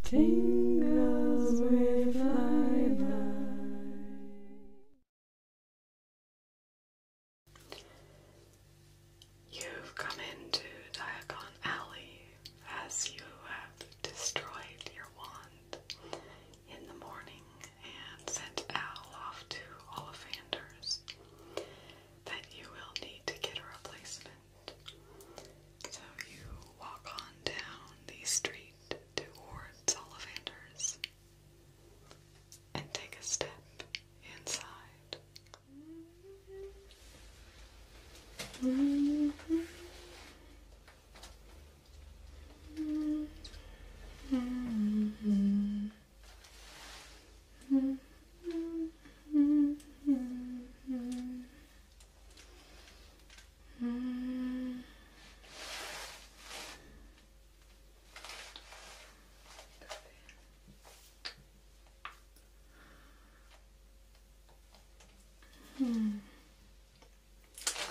Tingles with flyby. You've come into Diagon Alley as you have destroyed your wand in the morning and sent Al off to Ollivander's that you will need to get a replacement. So you walk on down the street towards Ollivander's and take a step inside.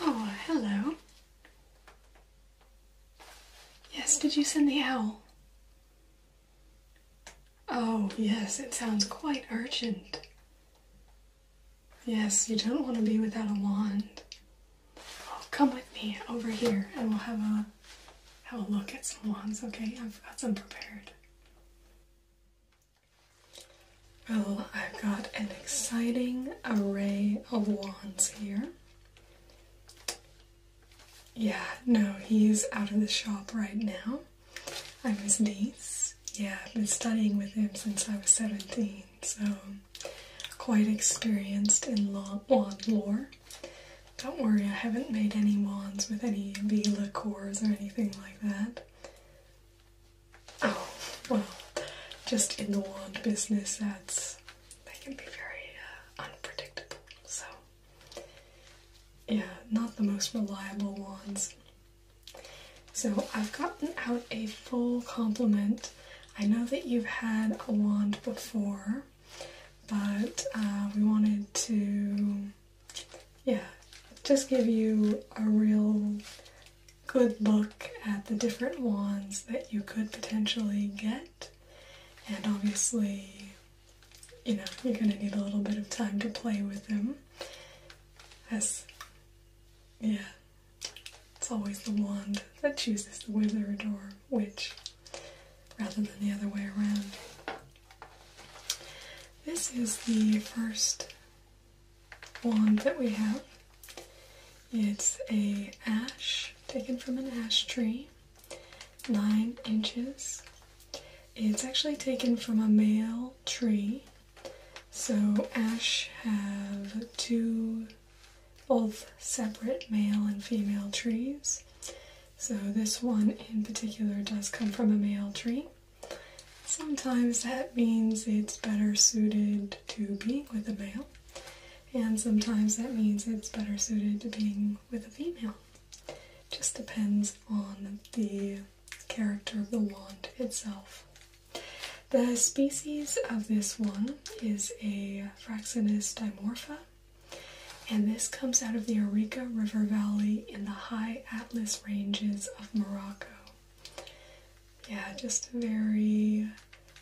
Oh, hello. Yes, did you send the owl? Oh, yes, it sounds quite urgent. Yes, you don't want to be without a wand. Oh, come with me over here and we'll have a look at some wands, okay? I've got some prepared. Well, I've got an exciting array of wands here. Yeah, no, he's out of the shop right now. I'm his niece. Yeah, I've been studying with him since I was 17, so quite experienced in wand lore. Don't worry, I haven't made any wands with any Vila cores or anything like that. Oh, well, just in the wand business, they can be very unpredictable, so yeah, not the most reliable wands. So I've gotten out a full complement. I know that you've had a wand before, but we wanted to, yeah, just give you a real good look at the different wands that you could potentially get. And obviously, you know, you're going to need a little bit of time to play with them. Yeah, it's always the wand that chooses the wizard or witch, rather than the other way around. This is the first wand that we have. It's a ash, taken from an ash tree, 9 inches. It's actually taken from a male tree. So ash have both separate male and female trees. So this one in particular does come from a male tree. Sometimes that means it's better suited to being with a male, and sometimes that means it's better suited to being with a female. Just depends on the character of the wand itself. The species of this one is a Fraxinus dimorpha, and this comes out of the Arica River Valley in the high Atlas ranges of Morocco. Yeah, just a very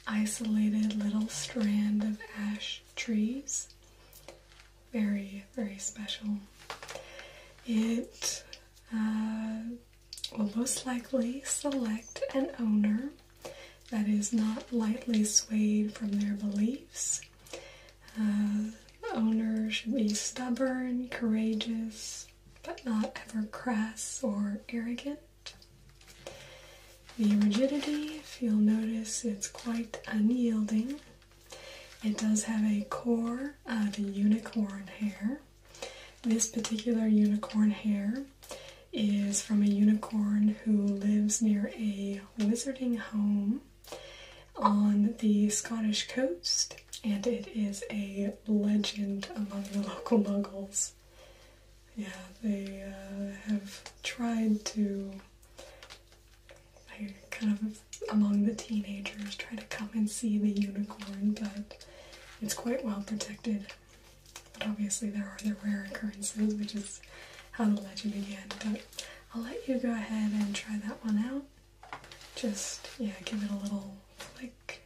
isolated little strand of ash trees. Very, very special. It will most likely select an owner that is not lightly swayed from their beliefs. The owner should be stubborn, courageous, but not ever crass or arrogant. The rigidity, if you'll notice, it's quite unyielding. It does have a core of unicorn hair. This particular unicorn hair is from a unicorn who lives near a wizarding home on the Scottish coast, and it is a legend among the local muggles. Yeah, they have tried to, kind of among the teenagers, try to come and see the unicorn, but it's quite well protected. But obviously there are the rare occurrences, which is how the legend began. But I'll let you go ahead and try that one out. Just, yeah, give it a little flick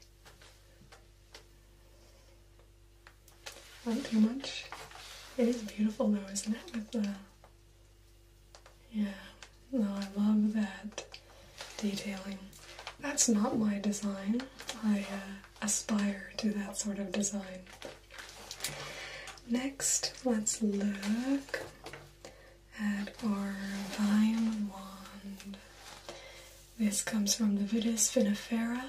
not too much. It is beautiful though, isn't it? With the, yeah, no, I love that detailing. That's not my design. I aspire to that sort of design. Next, let's look at our vine wand. This comes from the Vitis vinifera.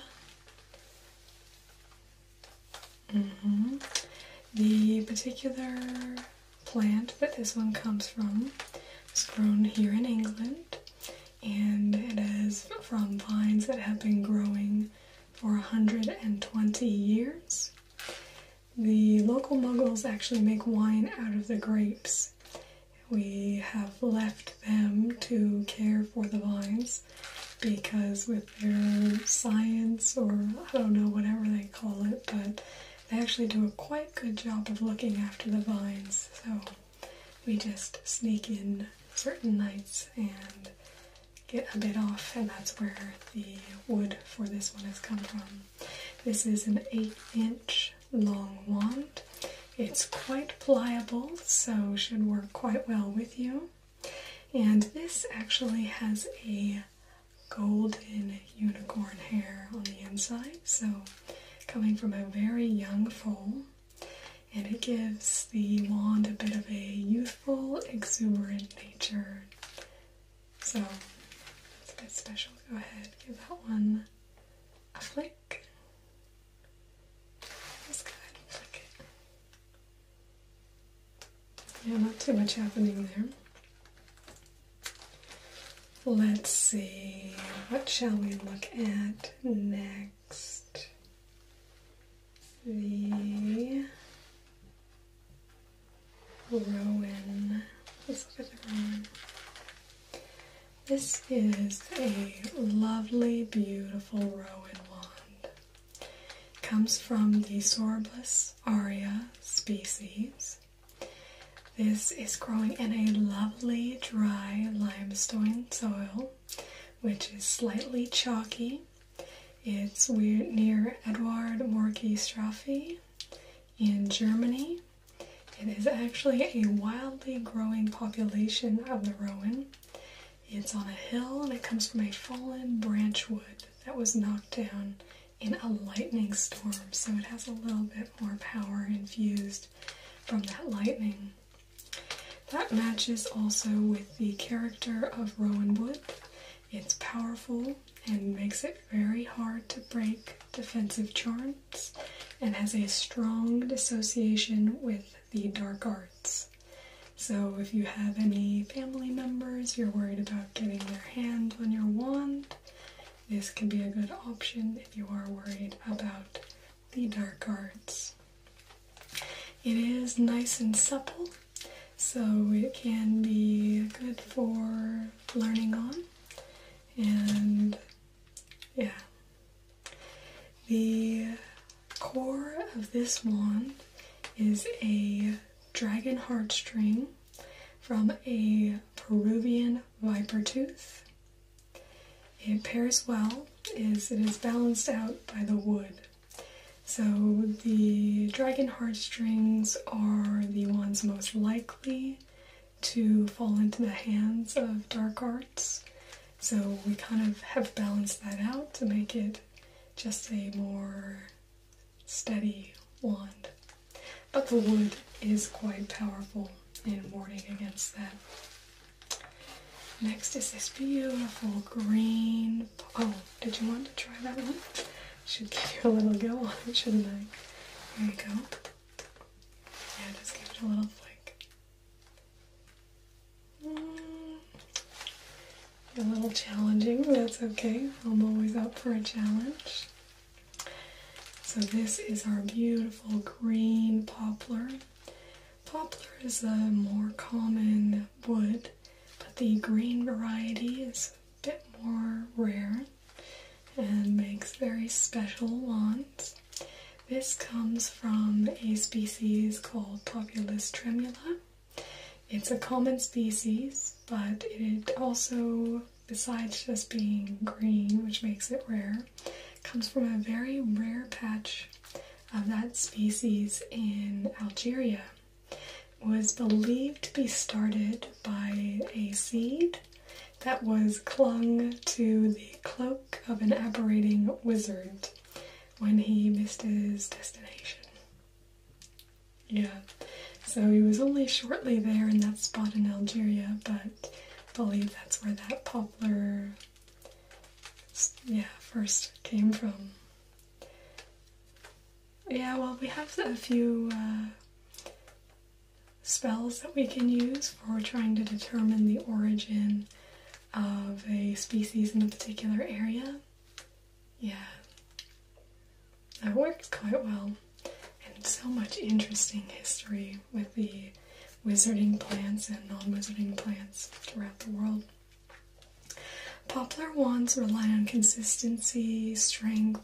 The particular plant that this one comes from is grown here in England, and it is from vines that have been growing for 120 years. The local muggles actually make wine out of the grapes. We have left them to care for the vines because with their science, or I don't know, whatever they call it, but they actually do a quite good job of looking after the vines. So we just sneak in certain nights and get a bit off, and that's where the wood for this one has come from. This is an 8-inch long wand. It's quite pliable, so should work quite well with you. And this actually has a golden unicorn hair on the inside, so coming from a very young foal, and it gives the wand a bit of a youthful, exuberant nature. So it's a bit special. Go ahead, give that one a flick. Just go ahead and flick it. Yeah, not too much happening there. Let's see, what shall we look at next? The rowan. Let's look at the rowan. This is a lovely, beautiful rowan wand. It comes from the Sorbus aurea species. This is growing in a lovely, dry limestone soil, which is slightly chalky. It's near Edward Morgiestrafe in Germany. It is actually a wildly growing population of the rowan. It's on a hill, and it comes from a fallen branch wood that was knocked down in a lightning storm, so it has a little bit more power infused from that lightning. That matches also with the character of rowan wood. It's powerful and makes it very hard to break defensive charms, and has a strong dissociation with the dark arts. So if you have any family members you're worried about getting their hands on your wand, this can be a good option if you are worried about the dark arts. It is nice and supple, so it can be good for learning on. And yeah, the core of this wand is a dragon heartstring from a Peruvian viper tooth. It pairs well, it is balanced out by the wood. So the dragon heartstrings are the ones most likely to fall into the hands of dark arts. So we kind of have balanced that out to make it just a more steady wand. But the wood is quite powerful in warding against that. Next is this beautiful green... Oh, did you want to try that one? Should give you a little go on it, shouldn't I? There you go. Yeah, just give it a little flick. A little challenging, that's okay. I'm always up for a challenge. So this is our beautiful green poplar. Poplar is a more common wood, but the green variety is a bit more rare and makes very special wands. This comes from a species called Populus tremula. It's a common species, but it also, besides just being green, which makes it rare, comes from a very rare patch of that species in Algeria was believed to be started by a seed that was clung to the cloak of an apparating wizard when he missed his destination. Yeah, so he was only shortly there in that spot in Algeria, but I believe that's where that poplar, first came from. Yeah, well, we have a few spells that we can use for trying to determine the origin of a species in a particular area. Yeah, that works quite well. And so much interesting history with the wizarding plants and non-wizarding plants throughout the world. Poplar wands rely on consistency, strength,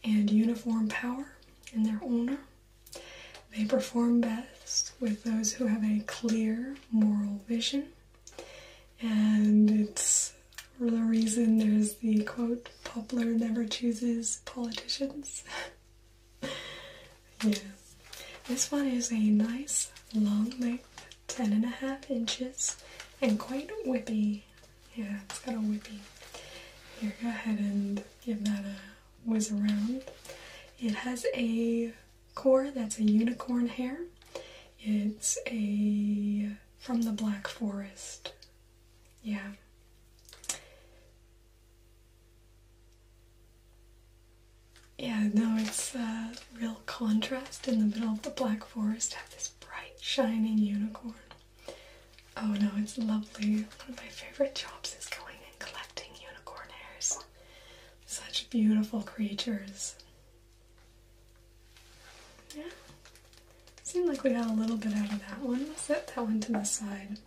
and uniform power in their owner. They perform best with those who have a clear moral vision, and it's for the reason there's the quote, "Poplar never chooses politicians." Yeah. This one is a nice long length, 10.5 inches, and quite whippy. Yeah, it's got a whippy. Here, go ahead and give that a whiz around. It has a core that's a unicorn hair. It's from the Black Forest. Yeah. Yeah, no, it's a real contrast in the middle of the Black Forest. Have this bright, shining unicorn. Oh no, it's lovely. One of my favorite jobs is going and collecting unicorn hairs. Such beautiful creatures. Yeah. Seemed like we got a little bit out of that one. Let's set that one to the side.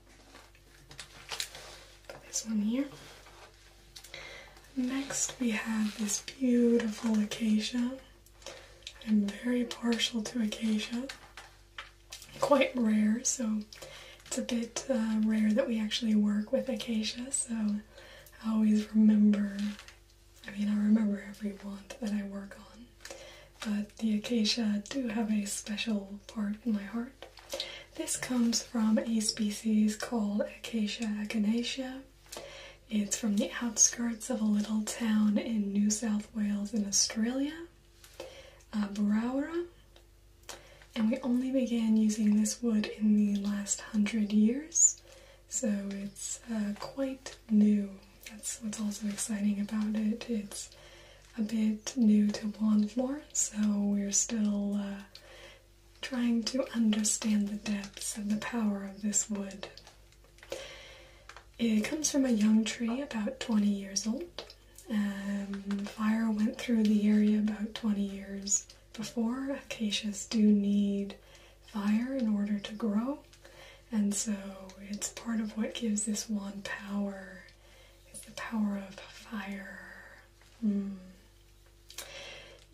Put this one here. Next we have this beautiful acacia. I'm very partial to acacia. Quite rare, so it's a bit rare that we actually work with acacia, so I always remember, I remember every wand that I work on, but the acacia do have a special part in my heart. This comes from a species called Acacia echinacea. It's from the outskirts of a little town in New South Wales in Australia, Barowra, and we only began using this wood in the last 100 years, so it's quite new. That's what's also exciting about it. It's a bit new to wand lore, so we're still trying to understand the depths of the power of this wood. It comes from a young tree about 20 years old. Fire went through the area about 20 years before. Acacias do need fire in order to grow, and so it's part of what gives this wand power. It's the power of fire.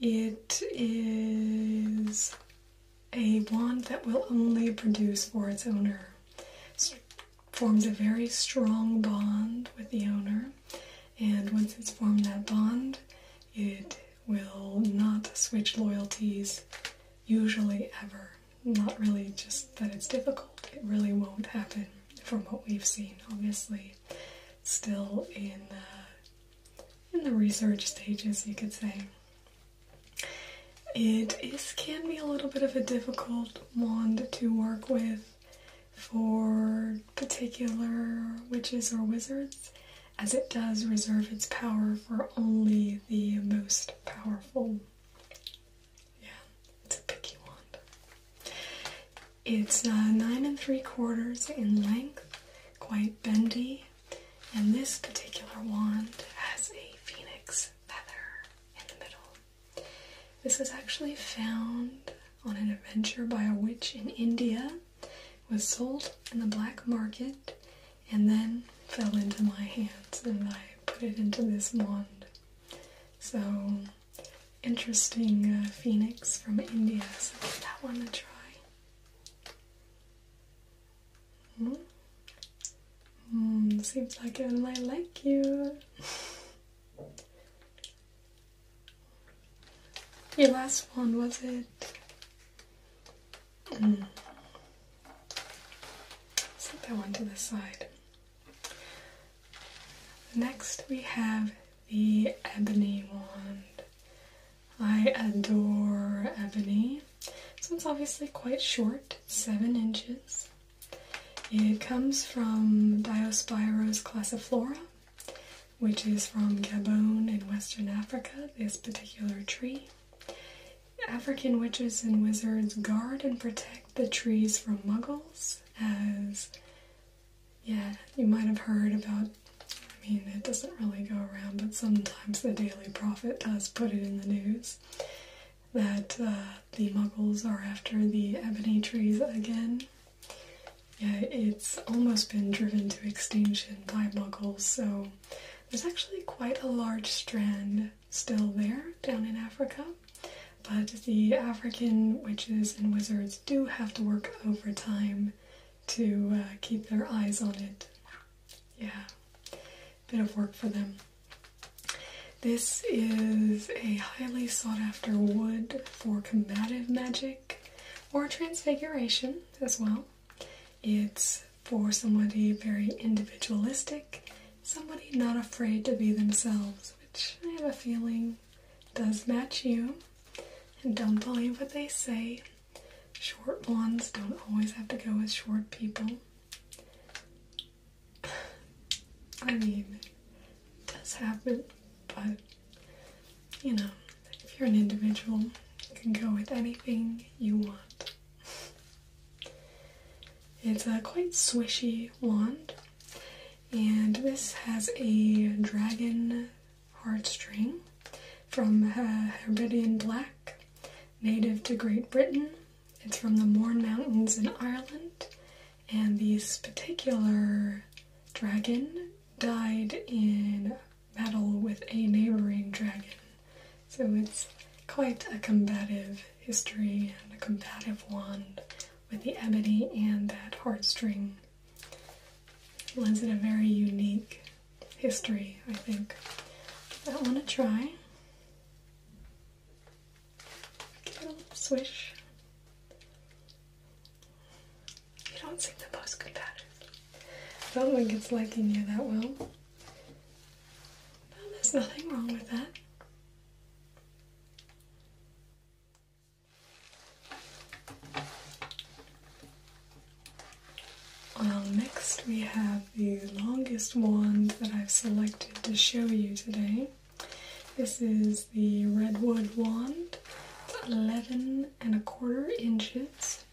It is a wand that will only produce for its owner. Forms a very strong bond with the owner, and once it's formed that bond, it will not switch loyalties, usually ever. Not really just that it's difficult, it really won't happen from what we've seen. Obviously, still in the research stages, you could say. It can be a little bit of a difficult wand to work with for particular witches or wizards, as it does reserve its power for only the most powerful. Yeah, it's a picky wand. It's 9 3/4 in length, quite bendy, and this particular wand has a phoenix feather in the middle. This was actually found on an adventure by a witch in India, was sold in the black market, and then fell into my hands, and I put it into this wand. So, interesting phoenix from India, so give that one a try. Seems like it might like you. Your last one, was it? Set that one to the side. Next we have the ebony wand. I adore ebony. This one's obviously quite short, 7 inches. It comes from Diospyros classiflora, which is from Gabon in Western Africa, this particular tree. African witches and wizards guard and protect the trees from muggles, as, yeah, you might have heard about, I mean, it doesn't really go around, but sometimes the Daily Prophet does put it in the news, that the muggles are after the ebony trees again. Yeah, it's almost been driven to extinction by muggles, so there's actually quite a large strand still there down in Africa, but the African witches and wizards do have to work overtime to keep their eyes on it. Yeah, bit of work for them. This is a highly sought after wood for combative magic or transfiguration as well. It's for somebody very individualistic, somebody not afraid to be themselves, which I have a feeling does match you. And don't believe what they say. Short wands don't always have to go with short people. I mean, it does happen, but, you know, if you're an individual, you can go with anything you want. It's a quite swishy wand, and this has a dragon heartstring from Hebridean Black, native to Great Britain. It's from the Mourne Mountains in Ireland, and this particular dragon died in battle with a neighboring dragon. So it's quite a combative history and a combative wand with the ebony and that heartstring. Lends it a very unique history, I think. I want to try. Give it a little swish. You don't seem the most combative. I don't think it's liking you that well. But there's nothing wrong with that. Well, next we have the longest wand that I've selected to show you today. This is the redwood wand. It's 11¼ inches.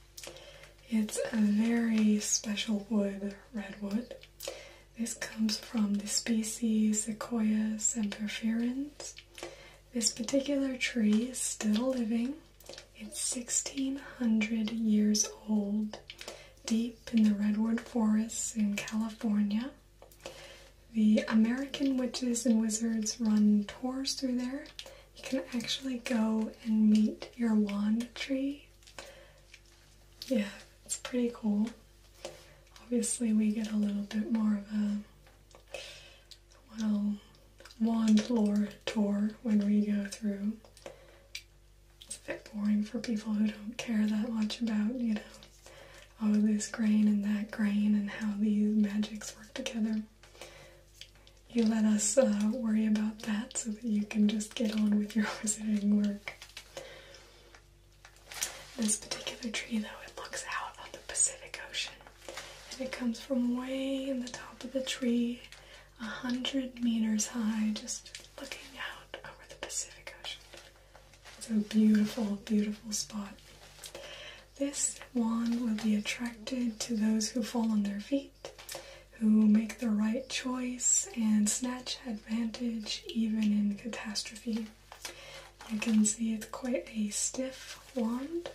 It's a very special wood, redwood. This comes from the species Sequoia sempervirens. This particular tree is still living. It's 1600 years old, deep in the redwood forests in California. The American witches and wizards run tours through there. You can actually go and meet your wand tree. Yeah, it's pretty cool. Obviously we get a little bit more of a, well, wand lore tour when we go through. It's a bit boring for people who don't care that much about, you know, oh, this grain and that grain and how these magics work together. You let us worry about that so that you can just get on with your wizarding work. This particular tree, though, it looks out on the Pacific Ocean. And it comes from way in the top of the tree, 100 meters high, just looking out over the Pacific Ocean. It's a beautiful, beautiful spot. This wand will be attracted to those who fall on their feet, who make the right choice and snatch advantage even in catastrophe. You can see it's quite a stiff wand,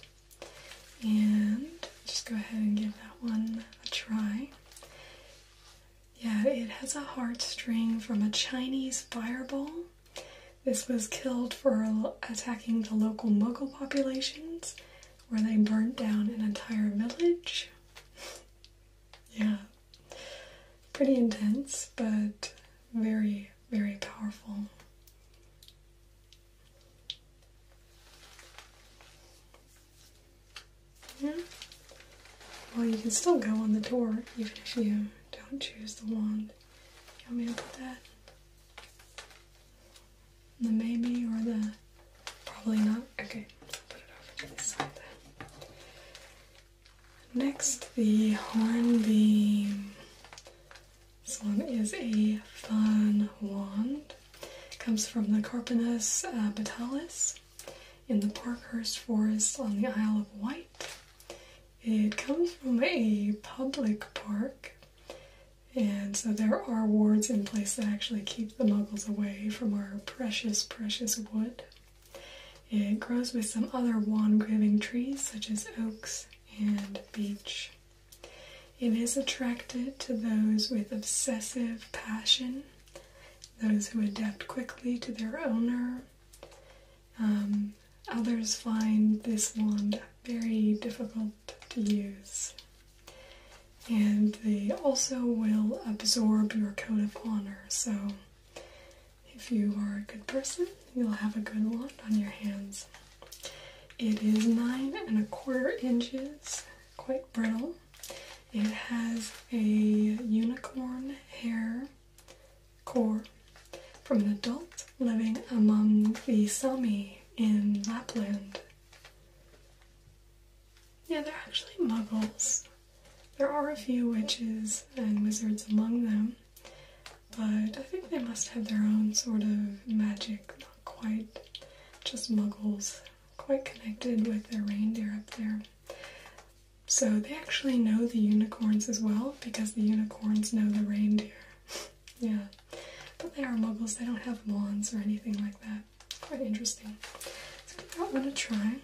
and just go ahead and give that one a try. Yeah, it has a heartstring from a Chinese fireball. This was killed for attacking the local Muggle populations, where they burnt down an entire village. Yeah, pretty intense, but very, very powerful. Well, you can still go on the tour even if you don't choose the wand. You want me to put that? The maybe or the probably not? Okay, put it over to the side then. Next, the hornbeam. This one is a fun wand. It comes from the Carpinus batalis in the Parkhurst Forest on the Isle of Wight. It comes from a public park, and so there are wards in place that actually keep the muggles away from our precious, precious wood. It grows with some other wand-giving trees such as oaks and beech. It is attracted to those with obsessive passion, those who adapt quickly to their owner. Others find this wand very difficult to use. And they also will absorb your code of honor, so if you are a good person, you'll have a good wand on your hands. It is 9 1/4 inches, quite brittle. It has a unicorn hair core from an adult living among the Sami in Lapland. Yeah, they're actually muggles. There are a few witches and wizards among them, but I think they must have their own sort of magic, not quite just muggles, quite connected with their reindeer up there. So they actually know the unicorns as well, because the unicorns know the reindeer. Yeah, but they are muggles, they don't have wands or anything like that. Quite interesting. So give that one a try.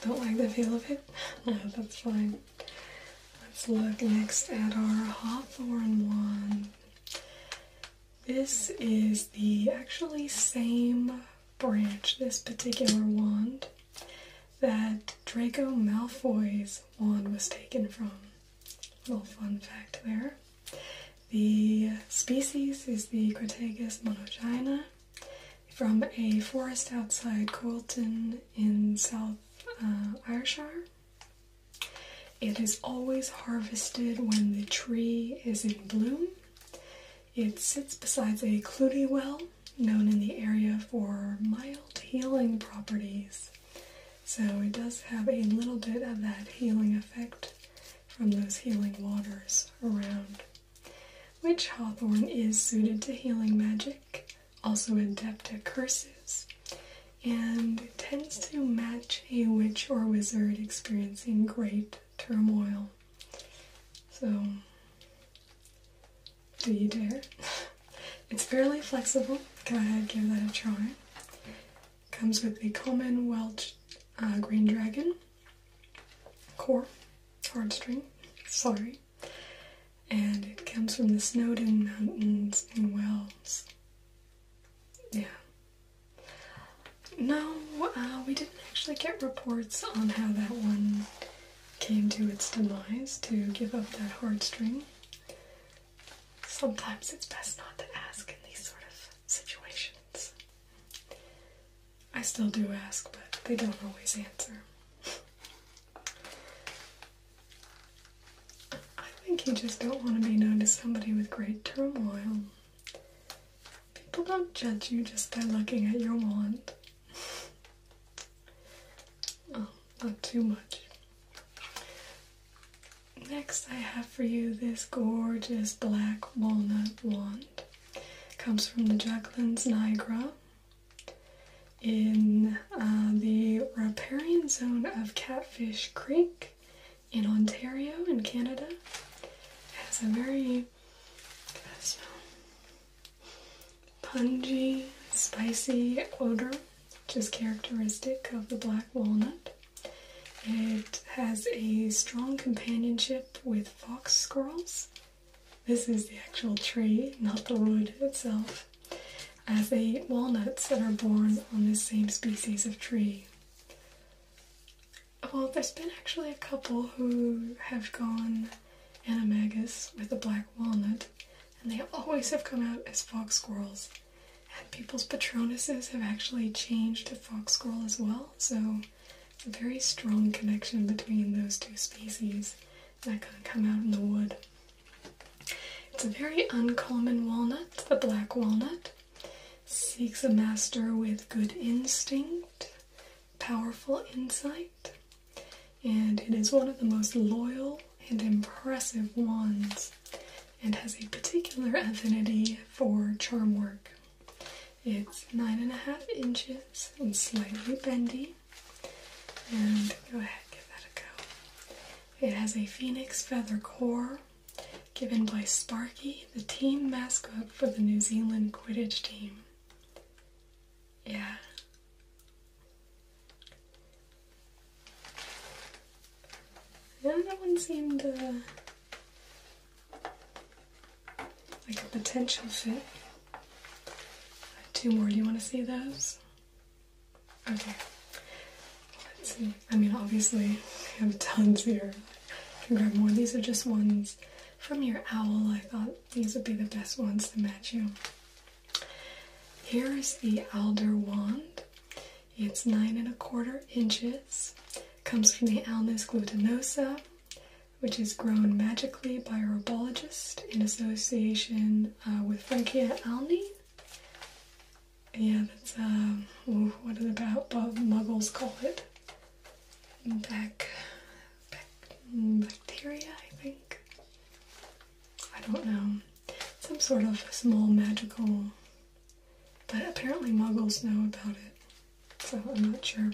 Don't like the feel of it? No, that's fine. Let's look next at our hawthorn wand. This is the actually same branch, this particular wand, that Draco Malfoy's wand was taken from. Little fun fact there. The species is the Crataegus Monogyna from a forest outside Coulton in South Ayrshire. It is always harvested when the tree is in bloom. It sits beside a Clutie well, known in the area for mild healing properties. So it does have a little bit of that healing effect from those healing waters around. Witch hawthorn is suited to healing magic, also adept at curses, and it tends to match a witch or wizard experiencing great turmoil. So, do you dare? It's fairly flexible. Go ahead, give that a try. Comes with the common Welsh green dragon core, hard string, sorry. And it comes from the Snowdon Mountains in Wales. Yeah. No, we didn't actually get reports on how that one came to its demise, to give up that hard string. Sometimes it's best not to ask in these sort of situations. I still do ask, but they don't always answer. I think you just don't want to be known as somebody with great turmoil. People don't judge you just by looking at your wand. Oh, not too much. Next I have for you this gorgeous black walnut wand. Comes from the Juglins Niagara in the riparian zone of Catfish Creek in Ontario in Canada. It has a very pungy, spicy odor, which is characteristic of the black walnut. It has a strong companionship with fox squirrels. This is the actual tree, not the wood itself, as they eat walnuts that are born on this same species of tree. Well, there's been actually a couple who have gone animagus with the black walnut, and they always have come out as fox squirrels. And people's patronuses have actually changed to fox squirrel as well, so a very strong connection between those two species that can come out in the wood. It's a very uncommon walnut, the black walnut. Seeks a master with good instinct, powerful insight, and it is one of the most loyal and impressive wands, and has a particular affinity for charm work. It's 9.5 inches and slightly bendy, and go ahead, give that a go. It has a phoenix feather core, given by Sparky, the team mascot for the New Zealand Quidditch team. Yeah. And that one seemed like a potential fit. Two more. Do you want to see those? Okay. Let's see. I mean, obviously, I have tons here. I can grab more. These are just ones from your owl. I thought these would be the best ones to match you. Here is the alder wand. It's 9.25 inches. Comes from the Alnus glutinosa, which is grown magically by a herbologist in association with Frankia alni. Yeah, that's what do the muggles call it? Bacteria, I think. I don't know. Some sort of small magical. But apparently muggles know about it, so I'm not sure.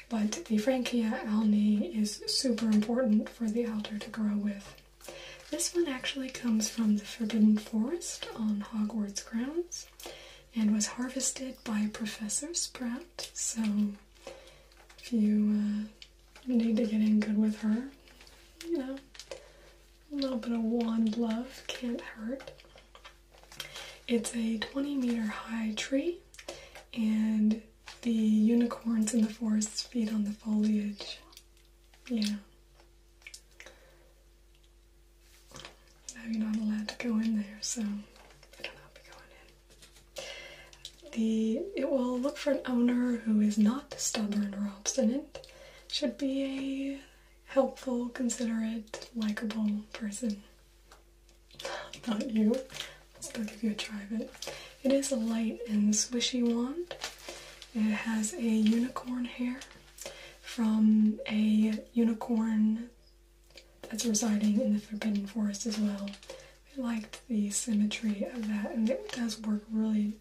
But the Frankia alni is super important for the alder to grow with. This one actually comes from the Forbidden Forest on Hogwarts grounds and was harvested by Professor Sprout, so if you need to get in good with her, you know, a little bit of wand love can't hurt. It's a 20-meter high tree, and the unicorns in the forest feed on the foliage. Yeah. Now you're not allowed to go in there, so I don't know if you're going in. It will look for an owner who is not stubborn or obstinate. Should be a helpful, considerate, likable person. Not you. I'll give you a try of it. It is a light and swishy wand. It has a unicorn hair from a unicorn that's residing in the Forbidden Forest as well. I liked the symmetry of that, and it does work really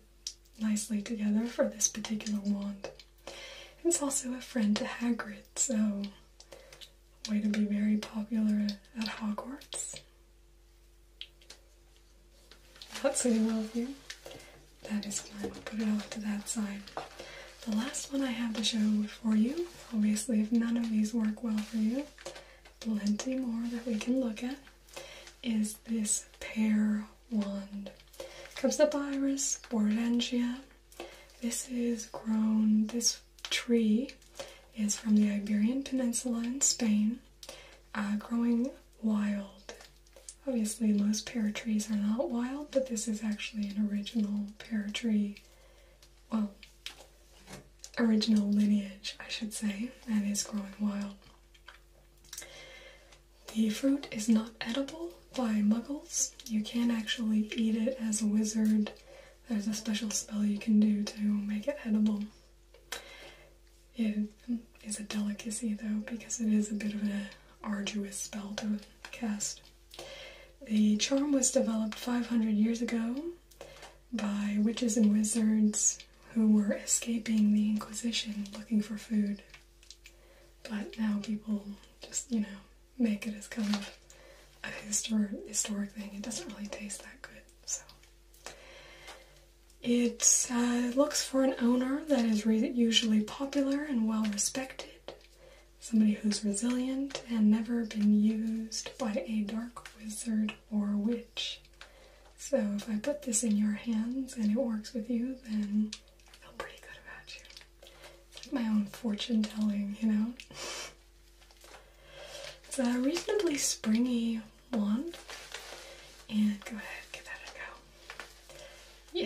nicely together for this particular wand. It's also a friend to Hagrid, so way to be very popular at Hogwarts. Not sitting well with you. That is fine. I'll put it off to that side. The last one I have to show for you, obviously if none of these work well for you, plenty more that we can look at, is this pear wand. Comes up Iris, Bordentia. This tree is from the Iberian Peninsula in Spain, growing wild. Obviously, most pear trees are not wild, but this is actually an original pear tree, well, original lineage, I should say, and is growing wild. The fruit is not edible by muggles. You can actually eat it as a wizard. There's a special spell you can do to make it edible. It is a delicacy, though, because it is a bit of an arduous spell to cast. The charm was developed 500 years ago by witches and wizards who were escaping the Inquisition looking for food. But now people just, you know, make it as kind of a historic thing. It doesn't really taste that good, so. It looks for an owner that is usually popular and well respected. Somebody who's resilient and never been used by a dark wizard or witch. So if I put this in your hands and it works with you, then I feel pretty good about you. It's like my own fortune telling, you know? It's a reasonably springy wand. And go ahead, give that a go.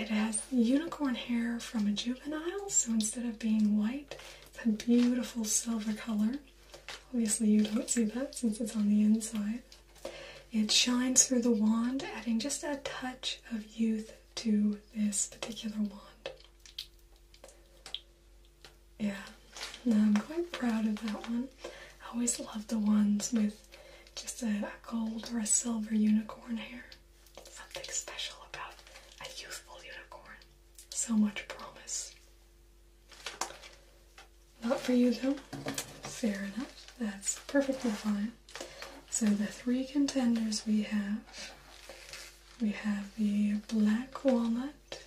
It has unicorn hair from a juvenile, so instead of being white, a beautiful silver color. Obviously you don't see that since it's on the inside. It shines through the wand, adding just a touch of youth to this particular wand. Yeah, no, I'm quite proud of that one. I always love the ones with just a gold or a silver unicorn hair. Something special about a youthful unicorn. So much promise. Not for you though. Fair enough. That's perfectly fine. So the three contenders we have the black walnut,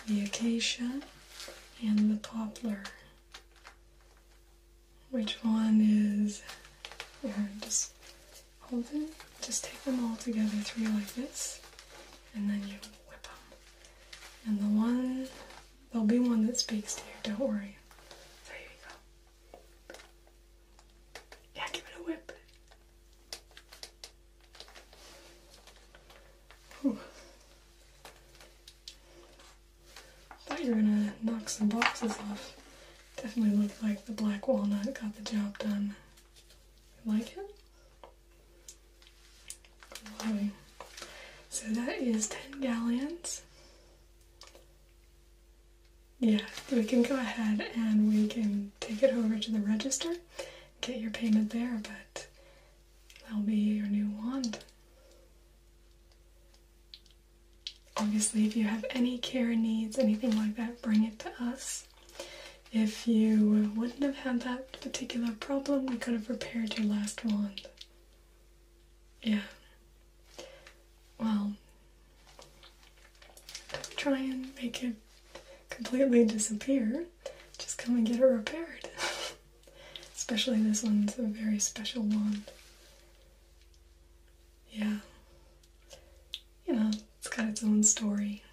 the acacia, and the poplar. Which one is, here, just hold it, just take them all together, three like this, and then you whip them. And the one, there'll be one that speaks to you, don't worry. There you go. Yeah, give it a whip. Whew. Thought you were gonna knock some boxes off. Definitely looked like the black walnut got the job done. You like it? Lovely. So that is 10 galleons. Yeah, we can go ahead and we can take it over to the register, get your payment there, but that'll be your new wand. Obviously, if you have any care needs, anything like that, bring it to us. If you wouldn't have had that particular problem, we could have repaired your last wand. Yeah. Well, don't try and make it completely disappear. Just come and get it repaired. Especially this one's a very special wand. Yeah. You know, it's got its own story.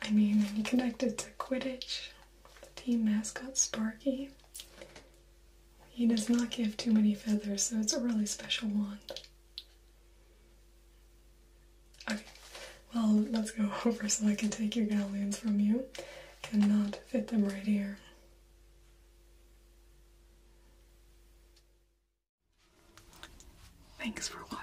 I mean, when you connect it to Quidditch, the team mascot Sparky, he does not give too many feathers, so it's a really special wand. Okay, well, let's go over so I can take your galleons from you. Cannot fit them right here. Thanks for watching.